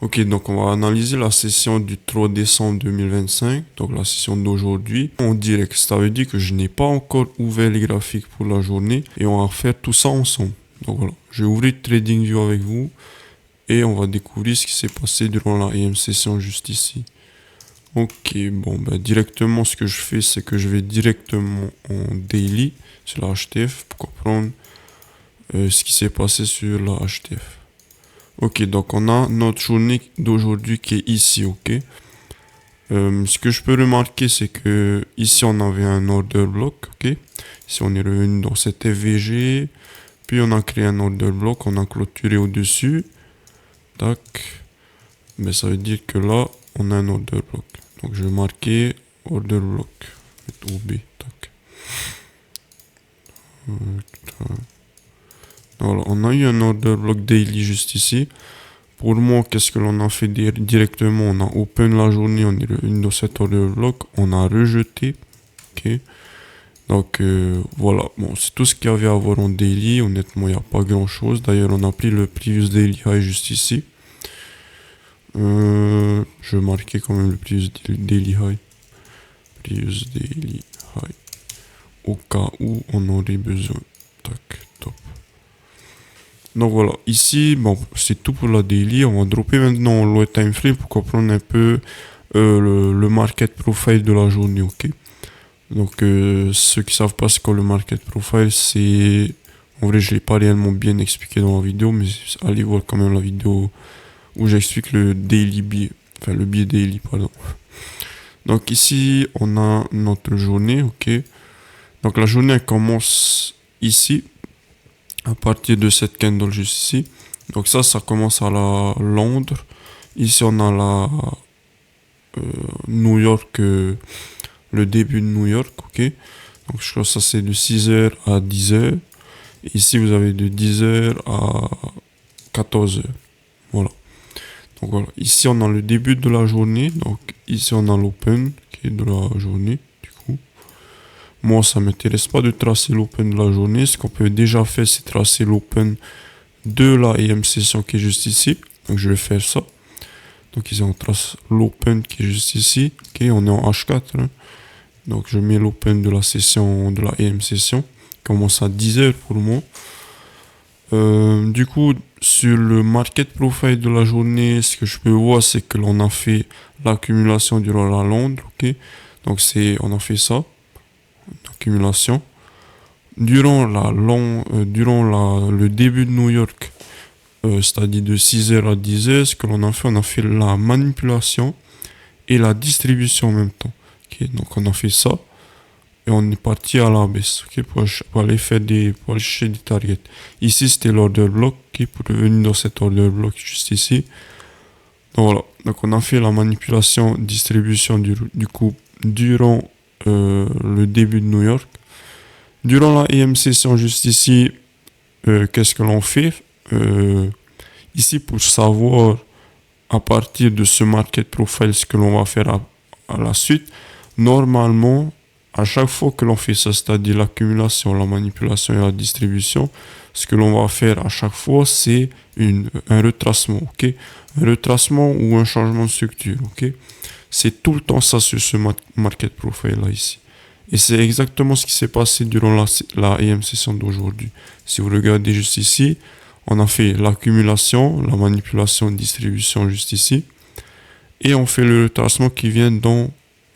Ok, donc on va analyser la session du 3 décembre 2025, donc la session d'aujourd'hui en direct. Ça veut dire que je n'ai pas encore ouvert les graphiques pour la journée et on va faire tout ça ensemble. Donc voilà, je vais ouvrir TradingView avec vous et on va découvrir ce qui s'est passé durant la AM session juste ici. Ok, bon, ben directement ce que je fais, c'est que je vais directement en daily sur la HTF pour comprendre ce qui s'est passé sur la HTF. Ok, donc on a notre journée d'aujourd'hui qui est ici, ok. Ce que je peux remarquer, c'est que ici on avait un order block, ok. Ici on est revenu dans cet FVG, puis on a créé un order block, on a clôturé au-dessus. Tac. Mais ça veut dire que là, on a un order block. Donc je vais marquer order block. Mettre OB, tac. Voilà, on a eu un order block daily juste ici. Pour moi, qu'est-ce que l'on a fait directement? On a open la journée, on est revenu dans cet order block, on a rejeté. Ok. Donc voilà, bon, c'est tout ce qu'il y avait à voir en daily. Honnêtement, il n'y a pas grand chose. D'ailleurs, on a pris le previous daily high juste ici. Je vais marquer quand même le previous daily high. Previous daily high. Au cas où on aurait besoin. Tac, top. Donc voilà, ici, bon, c'est tout pour la daily. On va dropper maintenant le time frame pour comprendre un peu le market profile de la journée, ok. Donc ceux qui savent pas c'est quoi le market profile, c'est... En vrai, je l'ai pas réellement bien expliqué dans la vidéo, mais allez voir quand même la vidéo où j'explique le daily biais. Enfin, le biais daily, pardon. Donc ici, on a notre journée, ok. Donc la journée, elle commence ici, à partir de cette candle juste ici. Donc ça commence à la Londres. Ici, on a la New York, le début de New York, ok. Donc je crois que ça c'est de 6h à 10h. Et ici, vous avez de 10h à 14h. Voilà. Donc voilà. Ici, on a le début de la journée. Donc ici, on a l'open qui est de la journée. Du coup, moi, ça m'intéresse pas de tracer l'open de la journée. Ce qu'on peut déjà faire, c'est tracer l'open de la AM session qui est juste ici. Donc je vais faire ça. Donc ici, on trace l'open qui est juste ici. Ok, on est en H4. Hein. Donc je mets l'open de la session, de la AM session. Commence à 10h pour moi. Du coup, sur le market profile de la journée, ce que je peux voir, c'est que l'on a fait l'accumulation durant la Londres, ok. Donc on a fait ça, l'accumulation. Durant le début de New York, c'est-à-dire de 6h à 10h, ce que l'on on a fait la manipulation et la distribution en même temps. Ok, donc on a fait ça. Et on est parti à la baisse, okay, pour aller chercher des targets. Ici, c'était l'order block, okay, pour revenir dans cet order block juste ici. Donc voilà, donc on a fait la manipulation, distribution du coup, durant le début de New York. Durant la AM session juste ici, qu'est-ce que l'on fait? Ici, pour savoir à partir de ce market profile ce que l'on va faire à la suite, normalement, à chaque fois que l'on fait ça, c'est-à-dire l'accumulation, la manipulation et la distribution, ce que l'on va faire à chaque fois, c'est un retracement, ok? Un retracement ou un changement de structure, ok? C'est tout le temps ça sur ce market profile là ici. Et c'est exactement ce qui s'est passé durant la AM session d'aujourd'hui. Si vous regardez juste ici, on a fait l'accumulation, la manipulation, distribution juste ici. Et on fait le retracement qui vient dans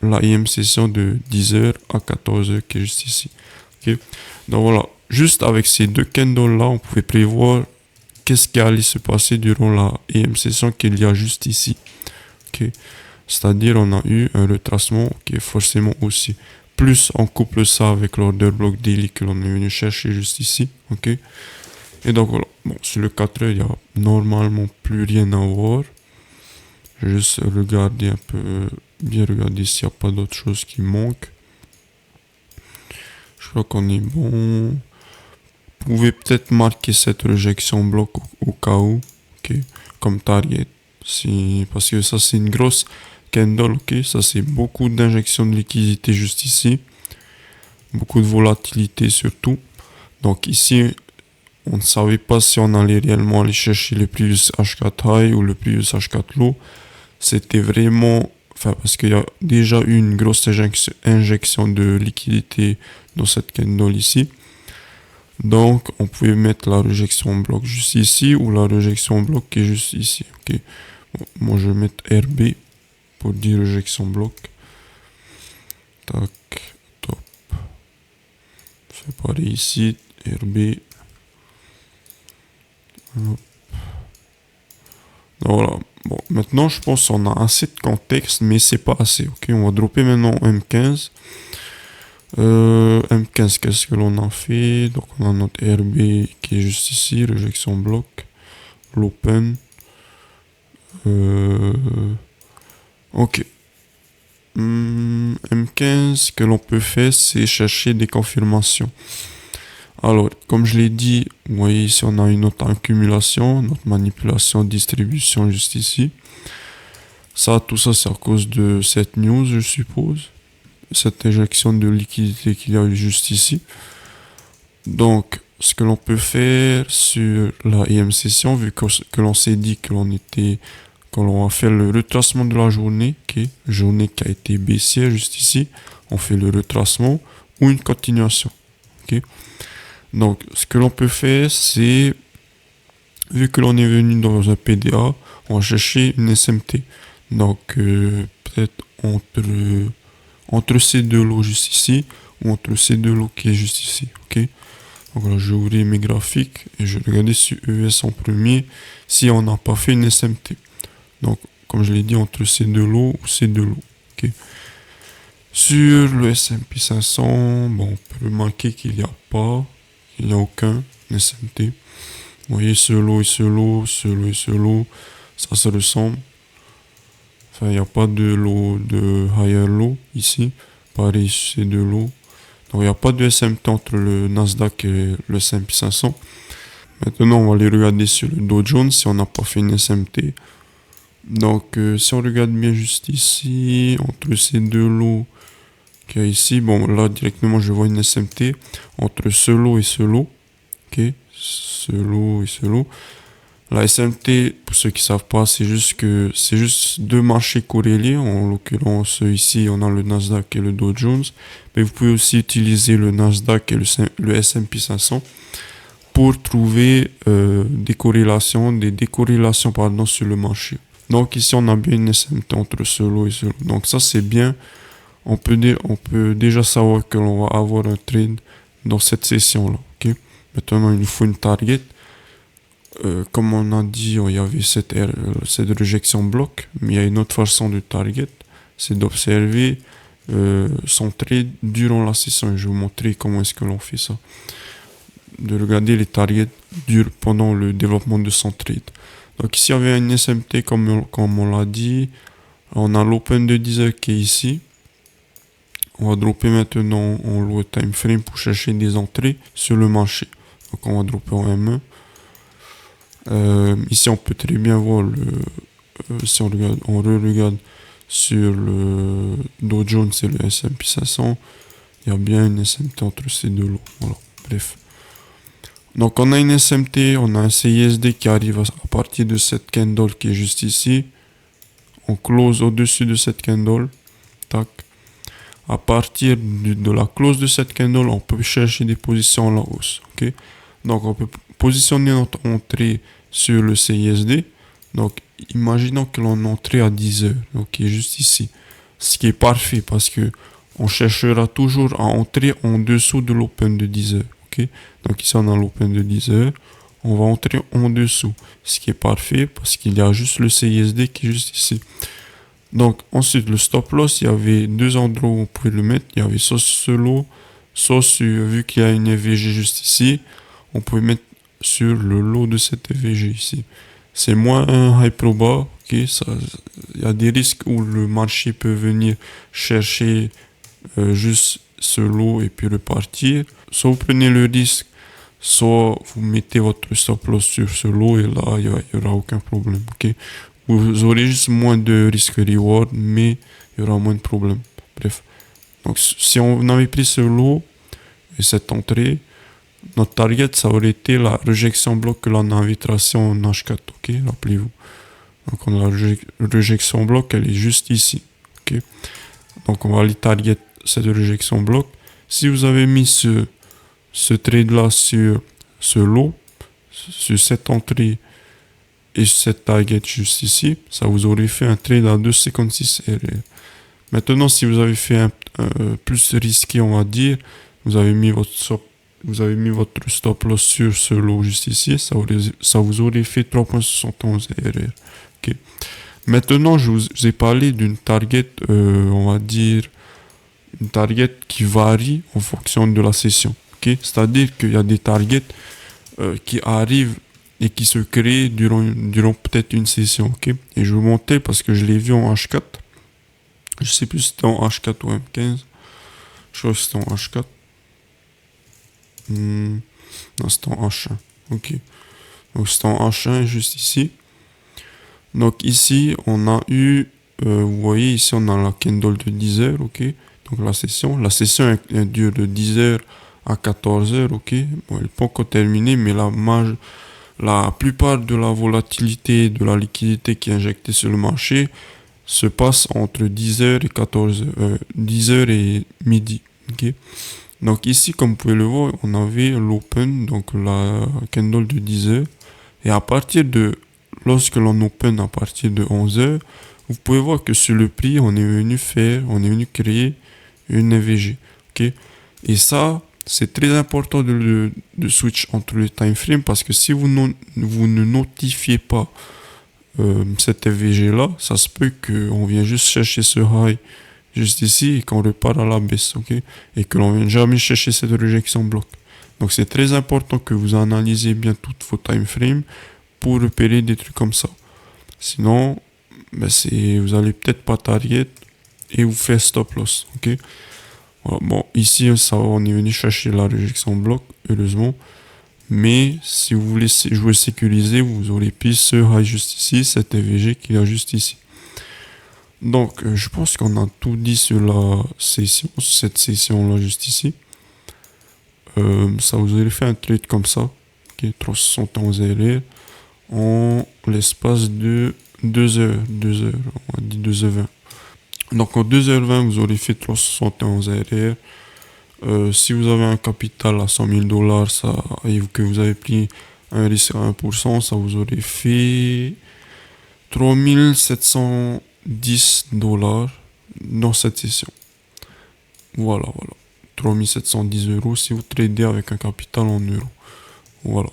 la AM session de 10h à 14h qui est juste ici. Okay. Donc voilà, juste avec ces deux candles là, on pouvait prévoir qu'est-ce qui allait se passer durant la AM session qu'il y a juste ici. Okay. C'est-à-dire on a eu un retracement qui est forcément aussi. Plus on couple ça avec l'order block daily que l'on est venu chercher juste ici. Okay. Et donc voilà, bon, sur le 4 heures, il n'y a normalement plus rien à voir. Je vais juste regarder un peu, bien regarder s'il n'y a pas d'autres choses qui manquent. Je crois qu'on est bon. Vous pouvez peut-être marquer cette rejection bloc au cas où, ok, comme target. Parce que ça c'est une grosse candle, ok, ça c'est beaucoup d'injection de liquidité juste ici. Beaucoup de volatilité surtout. Donc ici, on ne savait pas si on allait réellement aller chercher le previous H4 high ou le previous H4 low. C'était vraiment, enfin, parce qu'il y a déjà eu une grosse injection de liquidité dans cette candle ici. Donc, on pouvait mettre la rejection bloc juste ici ou la rejection bloc qui est juste ici. Ok. Bon, moi, je vais mettre RB pour dire rejection bloc. Tac, top. Fait pareil ici, RB. Hop. Voilà. Bon, maintenant, je pense qu'on a assez de contexte, mais c'est pas assez. Ok, on va dropper maintenant M15. M15, qu'est-ce que l'on a fait? Donc, on a notre RB qui est juste ici, rejection bloc, l'open. Ok. M15, ce que l'on peut faire, c'est chercher des confirmations. Alors, comme je l'ai dit, vous voyez ici, on a une autre accumulation, notre manipulation, distribution juste ici. Ça, tout ça, c'est à cause de cette news, je suppose. Cette injection de liquidité qu'il y a eu juste ici. Donc, ce que l'on peut faire sur la IM session, vu que l'on s'est dit que l'on va faire le retracement de la journée, ok, journée qui a été baissière juste ici, on fait le retracement ou une continuation, ok. Donc, ce que l'on peut faire, c'est, vu que l'on est venu dans un PDA, on va chercher une SMT. Donc, peut-être entre ces deux lots juste ici, ou entre ces deux lots qui est juste ici, ok. Donc là, je vais ouvrir mes graphiques et je vais regarder sur ES en premier si on n'a pas fait une SMT. Donc, comme je l'ai dit, entre ces deux lots ou ces deux lots, ok. Sur le S&P 500, bon, on peut remarquer qu'il n'y a aucun SMT. Vous voyez, ce lot et ce lot, ce lot et ce lot, ça se ressemble. Enfin, il n'y a pas de lot de higher low ici. Pareil, ces deux lots. Donc, il n'y a pas de SMT entre le Nasdaq et le S&P 500. Maintenant, on va aller regarder sur le Dow Jones si on n'a pas fait une SMT. Donc, si on regarde bien juste ici, entre ces deux lots qu'il y a ici, bon, là, directement, je vois une SMT entre ce lot et ce lot. Ok, ce lot et ce lot. La SMT, pour ceux qui ne savent pas, c'est juste deux marchés corrélés. En l'occurrence, ici, on a le Nasdaq et le Dow Jones. Mais vous pouvez aussi utiliser le Nasdaq et le S&P 500 pour trouver des décorrélations pardon, sur le marché. Donc ici, on a bien une SMT entre ce lot et ce lot. Donc ça, c'est bien. On peut déjà savoir que l'on va avoir un trade dans cette session-là. Okay? Maintenant, il nous faut une target. Comme on a dit, il y avait cette rejection bloc, mais il y a une autre façon de target, c'est d'observer son trade durant la session. Je vais vous montrer comment est-ce que l'on fait ça. De regarder les targets pendant le développement de son trade. Donc ici, il y avait une SMT comme on l'a dit. On a l'open de 10 heures qui est ici. On va dropper maintenant en low time frame pour chercher des entrées sur le marché. Donc on va dropper en M1. Ici, on peut très bien voir si on regarde sur le Dow Jones et le S&P 500, il y a bien une SMT entre ces deux lots. Voilà, bref. Donc, on a une SMT, on a un CISD qui arrive à partir de cette candle qui est juste ici. On close au-dessus de cette candle. Tac. À partir de la close de cette candle, on peut chercher des positions à la hausse. Ok. Donc, on peut positionner notre entrée sur le CISD. Donc, imaginons que l'on entrée à 10 heures, donc qui est juste ici. Ce qui est parfait parce que on cherchera toujours à entrer en dessous de l'open de 10 heures. Ok. Donc, ici, on a l'open de 10 heures. On va entrer en dessous. Ce qui est parfait parce qu'il y a juste le CISD qui est juste ici. Donc, ensuite, le stop loss, il y avait deux endroits où on pouvait le mettre. Il y avait soit ce lot, soit vu qu'il y a une EVG juste ici, on pouvait mettre sur le lot de cette EVG ici. C'est moins un high proba, ok, il y a des risques où le marché peut venir chercher juste ce lot et puis repartir. Soit vous prenez le risque, soit vous mettez votre stop loss sur ce lot et là, il n'y aura aucun problème, ok. Vous aurez juste moins de risque reward, mais il y aura moins de problèmes. Bref. Donc, si on avait pris ce lot et cette entrée, notre target, ça aurait été la rejection bloc que l'on a invitation en H4, ok, rappelez-vous. Donc on a la rejection bloc, elle est juste ici, ok. Donc on va aller target cette rejection bloc. Si vous avez mis ce trade là sur ce lot, sur cette entrée et cette target juste ici, ça vous aurait fait un trade à 2,56 RR. Maintenant, si vous avez fait un plus risqué, on va dire, vous avez mis votre stop loss sur ce lot juste ici, ça vous aurait fait 3,71 RR. Ok. Maintenant, je vous ai parlé d'une target, on va dire, une target qui varie en fonction de la session. Okay? C'est-à-dire qu'il y a des targets qui arrivent et qui se créent durant peut-être une session. Okay? Et je vais vous montrer parce que je l'ai vu en H4. Je sais plus si c'était en H4 ou M15. Je crois que c'était en H4. Non, c'était en H1. Ok. Donc c'était en H1 juste ici. Donc ici, on a eu, vous voyez, ici on a la candle de 10 heures, ok. Donc la session elle dure de 10 heures à 14 heures, ok. Bon, elle n'est pas encore terminée, mais la plupart de la volatilité, de la liquidité qui est injectée sur le marché se passe entre 10 heures et 14 heures, 10 heures et midi, ok. Donc ici, comme vous pouvez le voir, on avait l'open, donc la candle de 10 heures. Et à partir de, lorsque l'on open à partir de 11 heures, vous pouvez voir que sur le prix, on est venu créer une EVG. Ok. Et ça, c'est très important de switch entre les time frames parce que si vous ne notifiez pas cette EVG là, ça se peut qu'on vienne juste chercher ce high juste ici et qu'on repart à la baisse, ok, et que l'on vienne jamais chercher cette rejection bloc. Donc c'est très important que vous analysez bien toutes vos time frames pour repérer des trucs comme ça. Sinon, ben vous allez peut-être pas target et vous faire stop loss, ok. Voilà, bon, ici ça, on est venu chercher la rejection bloc, heureusement. Mais si vous voulez jouer sécurisé, vous aurez pris ce high juste ici, cette EVG qu'il y a juste ici. Donc, je pense qu'on a tout dit sur la session, cette session-là juste ici. Ça vous aurait fait un trade comme ça, qui est 371 RR, en l'espace de 2 heures, on a dit 2h20. Donc en 2h20, vous aurez fait 371 RR. Si vous avez un capital à 100 000 dollars et que vous avez pris un risque à 1%, ça vous aurait fait 3710 dollars dans cette session. Voilà. 3710 euros si vous tradez avec un capital en euros. Voilà.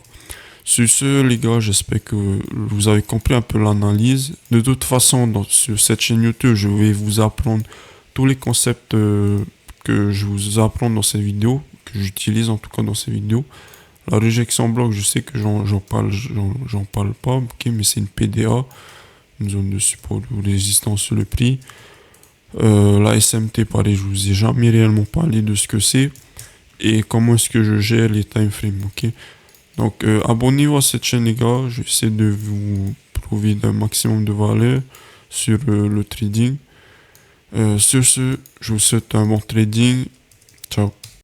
Sur ce, les gars, j'espère que vous avez compris un peu l'analyse. De toute façon, sur cette chaîne YouTube, je vais vous apprendre tous les concepts que je vous apprends dans ces vidéos, que j'utilise en tout cas dans ces vidéos. La rejection bloc, je sais que j'en parle pas, ok, mais c'est une PDA, une zone de support ou de résistance sur le prix. La SMT, pareil, je vous ai jamais réellement parlé de ce que c'est et comment est-ce que je gère les time frames, ok. Donc abonnez-vous à cette chaîne, les gars, je vais essayer de vous prouver un maximum de valeur sur le trading. Sur ce, je vous souhaite un bon trading. Ciao.